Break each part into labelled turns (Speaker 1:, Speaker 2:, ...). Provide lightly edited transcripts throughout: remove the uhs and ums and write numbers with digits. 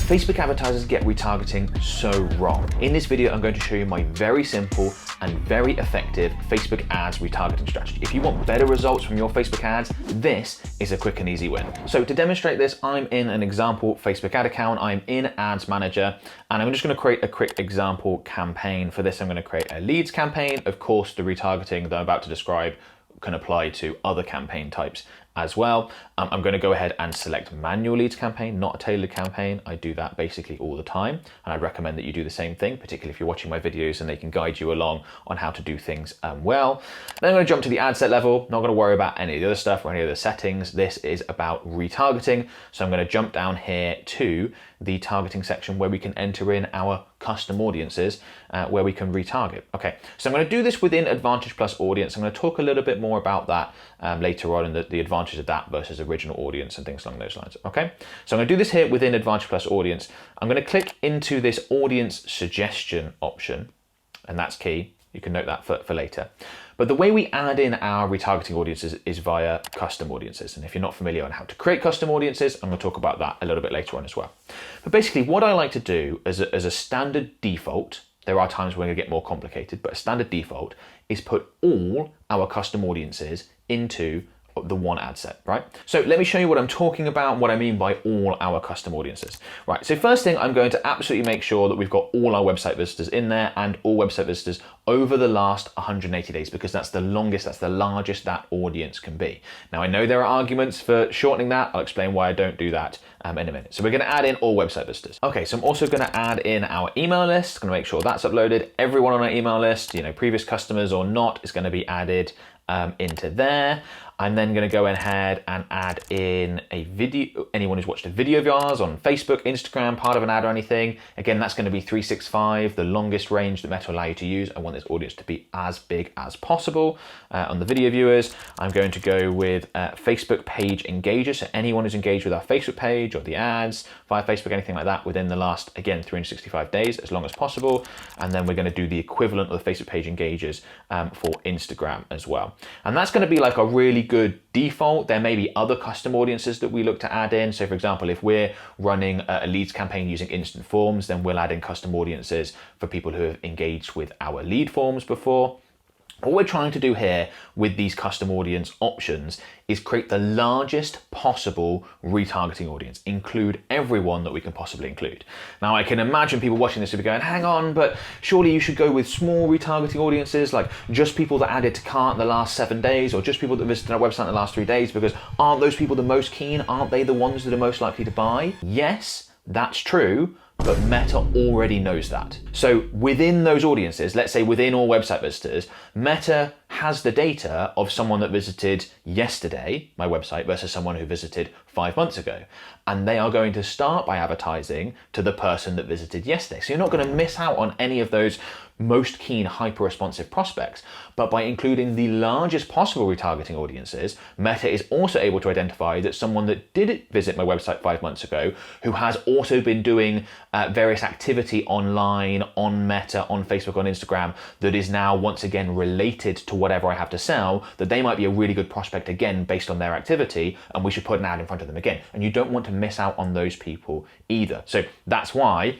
Speaker 1: Facebook advertisers get retargeting so wrong. In this video, I'm going to show you my very simple and very effective Facebook ads retargeting strategy. If you want better results from your Facebook ads, this is a quick and easy win. So to demonstrate this, I'm in an example Facebook ad account. I'm in Ads Manager, and I'm just going to create a quick example campaign. For this, I'm going to create a leads campaign. Of course, the retargeting that I'm about to describe can apply to other campaign types as well. I'm going to go ahead and select manual leads campaign, not a tailored campaign. I do that basically all the time, and I recommend that you do the same thing, particularly if you're watching my videos and they can guide you along on how to do things well. Then I'm going to jump to the ad set level. Not going to worry about any of the other stuff or any of the settings. This is about retargeting. So I'm going to jump down here to the targeting section where we can enter in our custom audiences, where we can retarget. Okay, so I'm going to do this within Advantage Plus Audience. I'm going to talk a little bit more about that later on, and the advantages of that versus original audience and things along those lines. Okay, so I'm going to do this here within Advantage Plus Audience. I'm going to click into this audience suggestion option, and that's key. You can note that for later. But the way we add in our retargeting audiences is via custom audiences. And if you're not familiar on how to create custom audiences, I'm going to talk about that a little bit later on as well. But basically what I like to do as a standard default, there are times when it get more complicated, but a standard default is put all our custom audiences into the one ad set, right? So let me show you what I'm talking about and what I mean by all our custom audiences. Right, so first thing, I'm going to absolutely make sure that we've got all our website visitors in there and all website visitors over the last 180 days, because that's the longest, that's the largest that audience can be. Now I know there are arguments for shortening that. I'll explain why I don't do that in a minute. So we're going to add in all website visitors. Okay, so I'm also going to add in our email list. Going to make sure that's uploaded. Everyone on our email list, you know, previous customers or not, is going to be added into there. I'm then going to go ahead and add in a video. Anyone who's watched a video of yours on Facebook, Instagram, part of an ad or anything. Again, that's going to be 365, the longest range that Meta will allow you to use. I want this audience to be as big as possible. On the video viewers, I'm going to go with Facebook page engagers. So anyone who's engaged with our Facebook page or the ads via Facebook, anything like that within the last, again, 365 days, as long as possible. And then we're going to do the equivalent of the Facebook page engagers for Instagram as well. And that's going to be like a really good default. There may be other custom audiences that we look to add in. So for example, if we're running a leads campaign using instant forms, then we'll add in custom audiences for people who have engaged with our lead forms before. What we're trying to do here with these custom audience options is create the largest possible retargeting audience, include everyone that we can possibly include. Now, I can imagine people watching this will be going, hang on, but surely you should go with small retargeting audiences, like just people that added to cart in the last 7 days, or just people that visited our website in the last 3 days, because aren't those people the most keen? Aren't they the ones that are most likely to buy? Yes, that's true. But Meta already knows that. So within those audiences, let's say within all website visitors, Meta has the data of someone that visited yesterday, my website, versus someone who visited 5 months ago. And they are going to start by advertising to the person that visited yesterday. So you're not going to miss out on any of those most keen hyper-responsive prospects. But by including the largest possible retargeting audiences, Meta is also able to identify that someone that did visit my website 5 months ago, who has also been doing various activity online, on Meta, on Facebook, on Instagram, that is now once again related to whatever I have to sell, that they might be a really good prospect again based on their activity, and we should put an ad in front of them again. And you don't want to miss out on those people either. So that's why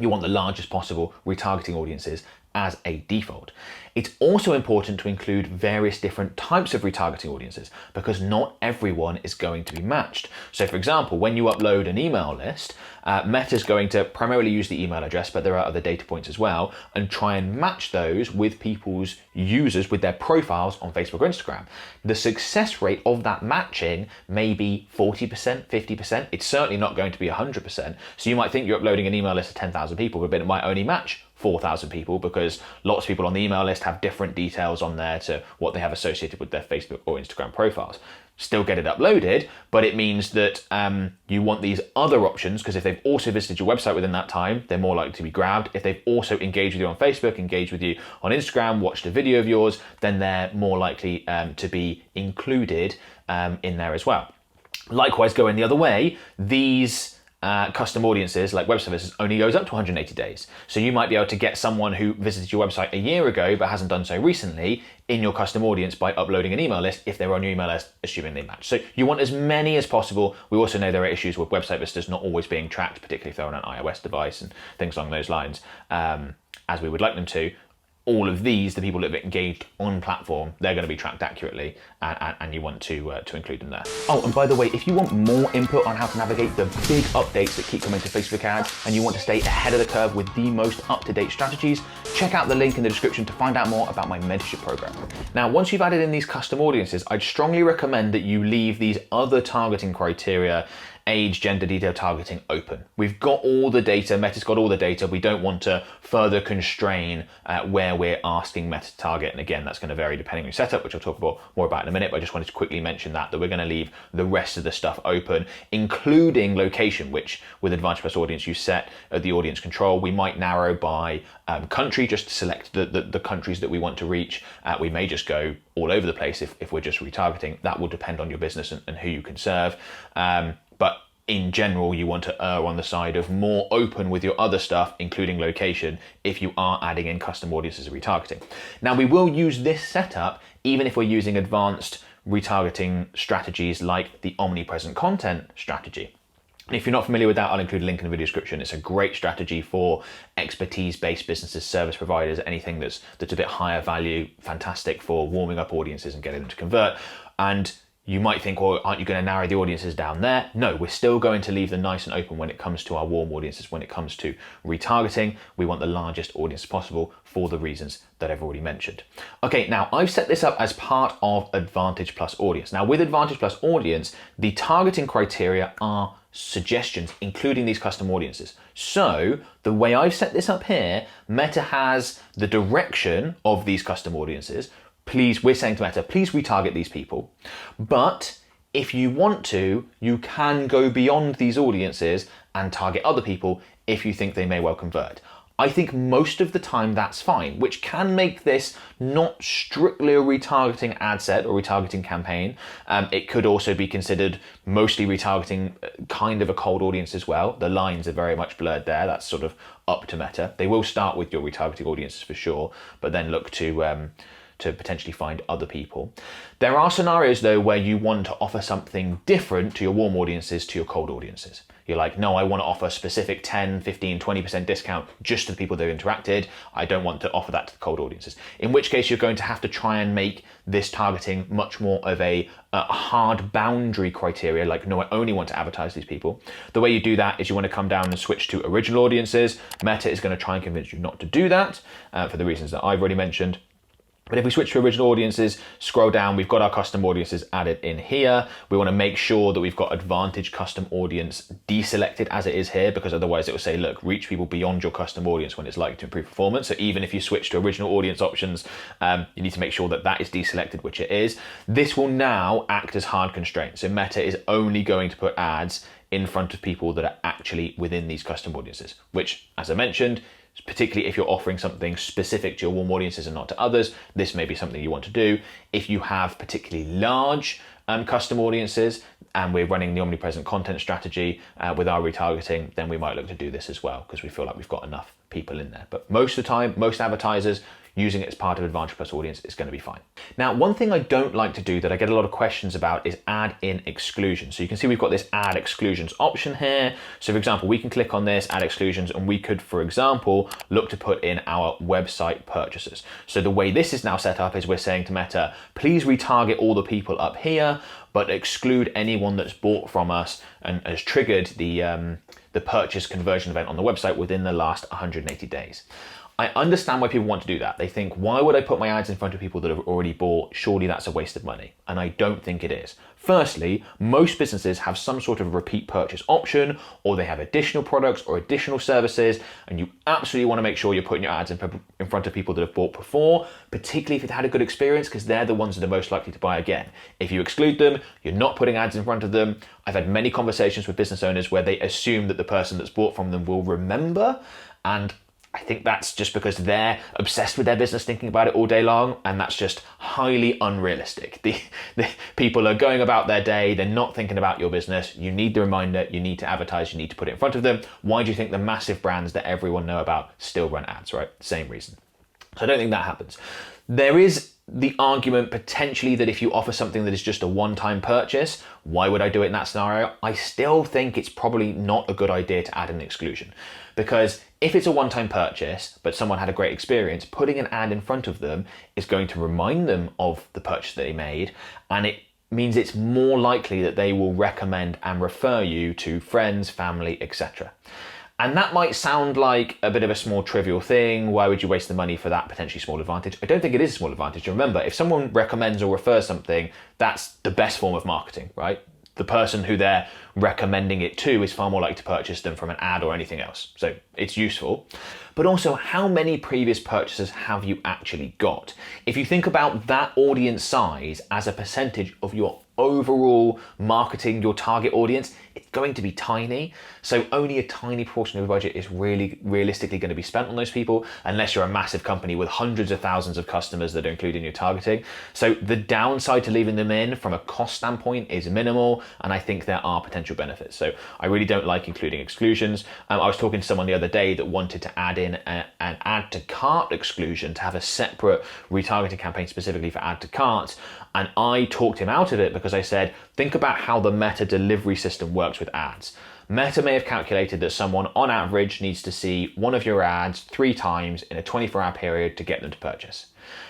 Speaker 1: you want the largest possible retargeting audiences as a default. It's also important to include various different types of retargeting audiences, because not everyone is going to be matched. So for example, when you upload an email list, Meta's going to primarily use the email address, but there are other data points as well, and try and match those with people's users, with their profiles on Facebook or Instagram. The success rate of that matching may be 40%, 50%. It's certainly not going to be 100%. So you might think you're uploading an email list of 10,000 people, but it might only match 4,000 people, because lots of people on the email list have different details on there to what they have associated with their Facebook or Instagram profiles. Still get it uploaded, but it means that you want these other options, because if they've also visited your website within that time, they're more likely to be grabbed. If they've also engaged with you on Facebook, engaged with you on Instagram, watched a video of yours, then they're more likely to be included in there as well. Likewise, going the other way, these custom audiences like web services only goes up to 180 days. So you might be able to get someone who visited your website a year ago but hasn't done so recently in your custom audience by uploading an email list if they're on your email list, assuming they match. So you want as many as possible. We also know there are issues with website visitors not always being tracked, particularly if they're on an iOS device and things along those lines, as we would like them to. All of these, the people that have engaged on platform, they're going to be tracked accurately, and you want to include them there. Oh, and by the way, if you want more input on how to navigate the big updates that keep coming to Facebook ads, and you want to stay ahead of the curve with the most up-to-date strategies, check out the link in the description to find out more about my mentorship program. Now, once you've added in these custom audiences, I'd strongly recommend that you leave these other targeting criteria, age, gender, detail targeting, open. We've got all the data, Meta's got all the data. We don't want to further constrain where we're asking Meta to target. And again, that's going to vary depending on your setup, which I'll talk more about in a minute, but I just wanted to quickly mention that we're going to leave the rest of the stuff open, including location, which with Advantage Plus Audience, you set the audience control. We might narrow by country, just to select the countries that we want to reach. We may just go all over the place if we're just retargeting. That will depend on your business and who you can serve. But in general, you want to err on the side of more open with your other stuff, including location, if you are adding in custom audiences and retargeting. Now, we will use this setup even if we're using advanced retargeting strategies like the omnipresent content strategy. If you're not familiar with that, I'll include a link in the video description. It's a great strategy for expertise-based businesses, service providers, anything that's a bit higher value, fantastic for warming up audiences and getting them to convert. And you might think, well, aren't you going to narrow the audiences down there? No, we're still going to leave them nice and open when it comes to our warm audiences. When it comes to retargeting, we want the largest audience possible for the reasons that I've already mentioned. Okay, now I've set this up as part of Advantage Plus Audience. Now with Advantage Plus Audience, the targeting criteria are suggestions, including these custom audiences. So the way I've set this up here, Meta has the direction of these custom audiences. We're saying to Meta, please retarget these people. But if you want to, you can go beyond these audiences and target other people if you think they may well convert. I think most of the time that's fine, which can make this not strictly a retargeting ad set or retargeting campaign. It could also be considered mostly retargeting, kind of a cold audience as well. The lines are very much blurred there. That's sort of up to Meta. They will start with your retargeting audiences for sure, but then look to potentially find other people. There are scenarios though where you want to offer something different to your warm audiences to your cold audiences. You're like, no, I want to offer a specific 10, 15, 20% discount just to the people that have interacted. I don't want to offer that to the cold audiences. In which case you're going to have to try and make this targeting much more of a hard boundary criteria, like, no, I only want to advertise these people. The way you do that is you want to come down and switch to original audiences. Meta is going to try and convince you not to do that for the reasons that I've already mentioned. But if we switch to original audiences, scroll down, we've got our custom audiences added in here. We want to make sure that we've got Advantage custom audience deselected as it is here, because otherwise it will say, look, reach people beyond your custom audience when it's likely to improve performance. So even if you switch to original audience options, you need to make sure that that is deselected, which it is. This will now act as hard constraint. So Meta is only going to put ads in front of people that are actually within these custom audiences, which, as I mentioned, particularly if you're offering something specific to your warm audiences and not to others, this may be something you want to do. If you have particularly large custom audiences and we're running the omnipresent content strategy with our retargeting, then we might look to do this as well because we feel like we've got enough people in there. But most of the time, most advertisers using it as part of Advantage Plus Audience is going to be fine. Now, one thing I don't like to do that I get a lot of questions about is add in exclusions. So you can see we've got this add exclusions option here. So for example, we can click on this, add exclusions, and we could, for example, look to put in our website purchases. So the way this is now set up is we're saying to Meta, please retarget all the people up here, but exclude anyone that's bought from us and has triggered the purchase conversion event on the website within the last 180 days. I understand why people want to do that. They think, why would I put my ads in front of people that have already bought? Surely that's a waste of money. And I don't think it is. Firstly, most businesses have some sort of repeat purchase option, or they have additional products or additional services, and you absolutely want to make sure you're putting your ads in front of people that have bought before, particularly if they've had a good experience, because they're the ones that are most likely to buy again. If you exclude them, you're not putting ads in front of them. I've had many conversations with business owners where they assume that the person that's bought from them will remember, and I think that's just because they're obsessed with their business, thinking about it all day long, and that's just highly unrealistic. The people are going about their day, they're not thinking about your business. You need the reminder, you need to advertise, you need to put it in front of them. Why do you think the massive brands that everyone know about still run ads, right? Same reason. So I don't think that happens. There is the argument potentially that if you offer something that is just a one-time purchase, why would I do it in that scenario? I still think it's probably not a good idea to add an exclusion, because if it's a one-time purchase, but someone had a great experience, putting an ad in front of them is going to remind them of the purchase that they made, and it means it's more likely that they will recommend and refer you to friends, family, etc. And that might sound like a bit of a small trivial thing. Why would you waste the money for that potentially small advantage? I don't think it is a small advantage. Remember, if someone recommends or refers something, that's the best form of marketing, right? The person who they're recommending it to is far more likely to purchase them from an ad or anything else. So it's useful. But also, how many previous purchases have you actually got? If you think about that audience size as a percentage of your overall marketing, your target audience, it's going to be tiny. So only a tiny portion of your budget is really realistically going to be spent on those people, unless you're a massive company with hundreds of thousands of customers that are included in your targeting. So the downside to leaving them in from a cost standpoint is minimal, and I think there are potential benefits. So I really don't like including exclusions. I was talking to someone the other day that wanted to add in an add to cart exclusion, to have a separate retargeting campaign specifically for add to carts. And I talked him out of it because I said, think about how the Meta delivery system works with ads. Meta may have calculated that someone on average needs to see one of your ads 3 times in a 24-hour period to get them to purchase.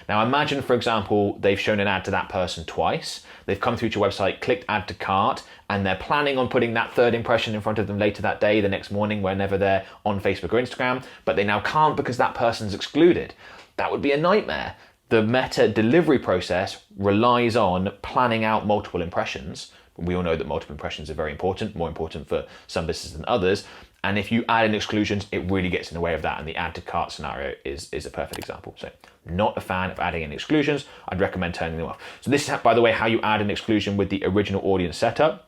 Speaker 1: Now imagine, for example, they've shown an ad to that person twice, they've come through to your website, clicked add to cart, and they're planning on putting that third impression in front of them later that day, the next morning, whenever they're on Facebook or Instagram, but they now can't because that person's excluded. That would be a nightmare. The Meta delivery process relies on planning out multiple impressions. We all know that multiple impressions are very important, more important for some businesses than others. And if you add in exclusions, it really gets in the way of that. And the add to cart scenario is a perfect example. So not a fan of adding in exclusions. I'd recommend turning them off. So this is, by the way, how you add an exclusion with the original audience setup.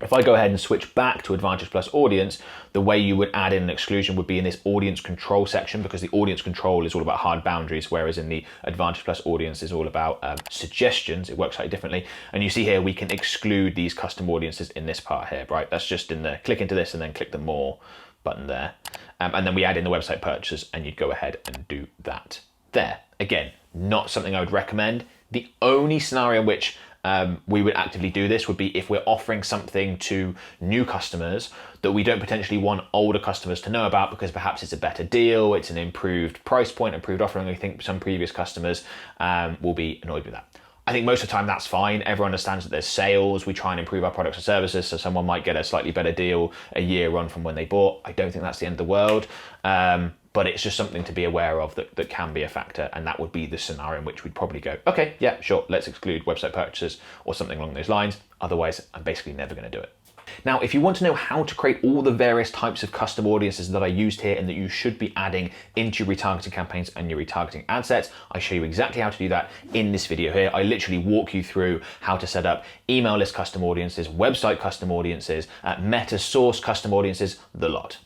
Speaker 1: If I go ahead and switch back to Advantage Plus Audience, the way you would add in an exclusion would be in this audience control section, because the audience control is all about hard boundaries, whereas in the Advantage Plus Audience is all about suggestions. It works slightly differently. And you see here, we can exclude these custom audiences in this part here, right? That's just in the click into this and then click the more button there. And then we add in the website purchases, and you'd go ahead and do that there. Again, not something I would recommend. The only scenario in which we would actively do this would be if we're offering something to new customers that we don't potentially want older customers to know about, because perhaps it's a better deal, it's an improved price point, improved offering. I think some previous customers will be annoyed with that. I think most of the time that's fine. Everyone understands that there's sales. We try and improve our products and services, so someone might get a slightly better deal a year on from when they bought. I don't think that's the end of the world. But it's just something to be aware of that can be a factor, and that would be the scenario in which we'd probably go, okay, yeah, sure, let's exclude website purchases or something along those lines. Otherwise, I'm basically never going to do it. Now, if you want to know how to create all the various types of custom audiences that I used here and that you should be adding into your retargeting campaigns and your retargeting ad sets, I show you exactly how to do that in this video here. I literally walk you through how to set up email list custom audiences, website custom audiences, meta source custom audiences, the lot.